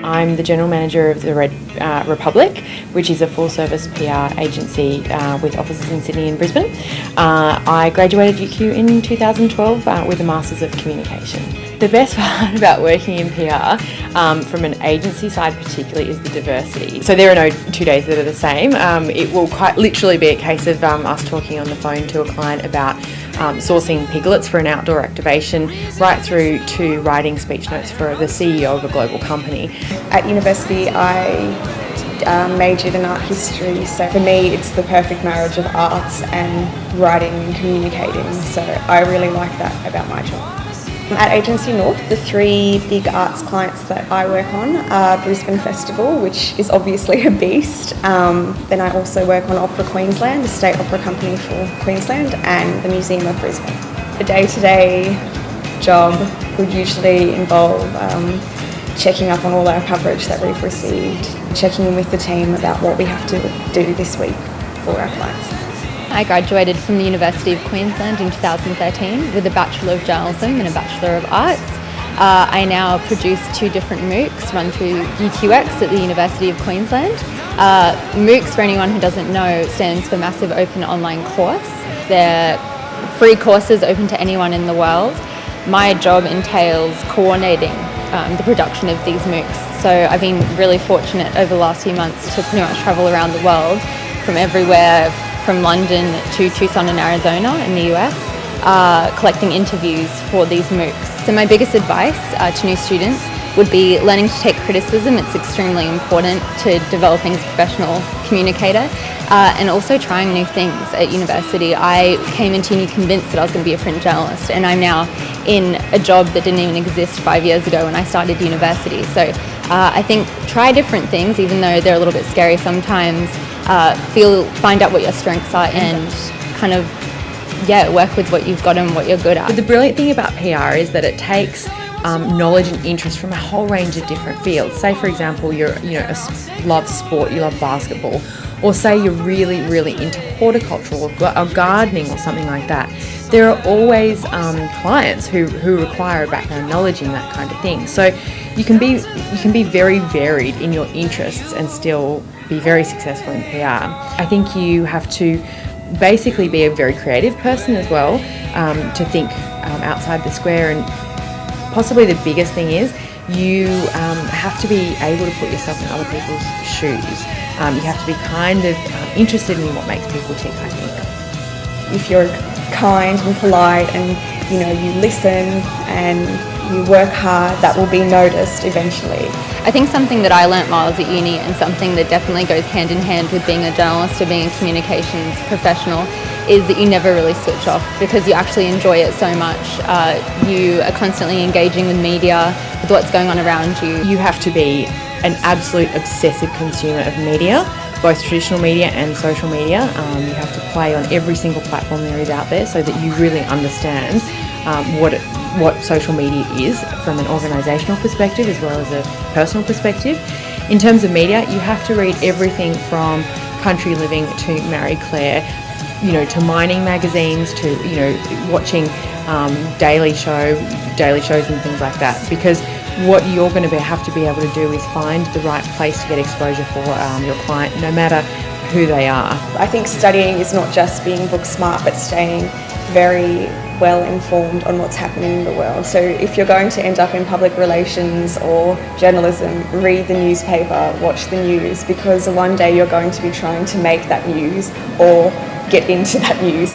I'm the General Manager of the Red Republic, which is a full-service PR agency with offices in Sydney and Brisbane. I graduated UQ in 2012 with a Masters of Communication. The best part about working in PR, from an agency side particularly, is the diversity. So there are no 2 days that are the same. It will quite literally be a case of us talking on the phone to a client about sourcing piglets for an outdoor activation, right through to writing speech notes for the CEO of a global company. At university, I majored in art history, so for me it's the perfect marriage of arts and writing and communicating, so I really like that about my job. At Agency North, the 3 big arts clients that I work on are Brisbane Festival, which is obviously a beast. Then I also work on Opera Queensland, the state opera company for Queensland, and the Museum of Brisbane. The day-to-day job would usually involve checking up on all our coverage that we've received, checking in with the team about what we have to do this week for our clients. I graduated from the University of Queensland in 2013 with a Bachelor of Journalism and a Bachelor of Arts. I now produce 2 different MOOCs run through UQX at the University of Queensland. MOOCs, for anyone who doesn't know, stands for Massive Open Online Course. They're free courses open to anyone in the world. My job entails coordinating the production of these MOOCs. So I've been really fortunate over the last few months to pretty much travel around the world, from everywhere from London to Tucson in Arizona in the US, collecting interviews for these MOOCs. So my biggest advice to new students would be learning to take criticism. It's extremely important to developing as a professional communicator, and also trying new things at university. I came into uni convinced that I was going to be a print journalist, and I'm now in a job that didn't even exist 5 years ago when I started university. So I think try different things, even though they're a little bit scary sometimes. Find out what your strengths are and kind of work with what you've got and what you're good at. But the brilliant thing about PR is that it takes knowledge and interest from a whole range of different fields. Say, for example, you love sport, you love basketball, or say you're really, really into horticulture or gardening or something like that. There are always clients who require a background knowledge in that kind of thing. So you can be very varied in your interests and still be very successful in PR. I think you have to basically be a very creative person as well, to think outside the square, and possibly the biggest thing is you have to be able to put yourself in other people's shoes. You have to be kind of interested in what makes people tick, I think. If you're kind and polite and you listen and you work hard, that will be noticed eventually. I think something that I learnt while I was at uni, and something that definitely goes hand in hand with being a journalist or being a communications professional, is that you never really switch off, because you actually enjoy it so much. You are constantly engaging with media, with what's going on around you. You have to be an absolute obsessive consumer of media, both traditional media and social media. You have to play on every single platform there is out there so that you really understand what social media is from an organisational perspective as well as a personal perspective. In terms of media, you have to read everything from Country Living to Marie Claire, to mining magazines, to watching daily shows and things like that, because what you're going to have to be able to do is find the right place to get exposure for your client, no matter who they are. I think studying is not just being book smart, but staying very well informed on what's happening in the world. So if you're going to end up in public relations or journalism, read the newspaper, watch the news, because one day you're going to be trying to make that news or get into that news.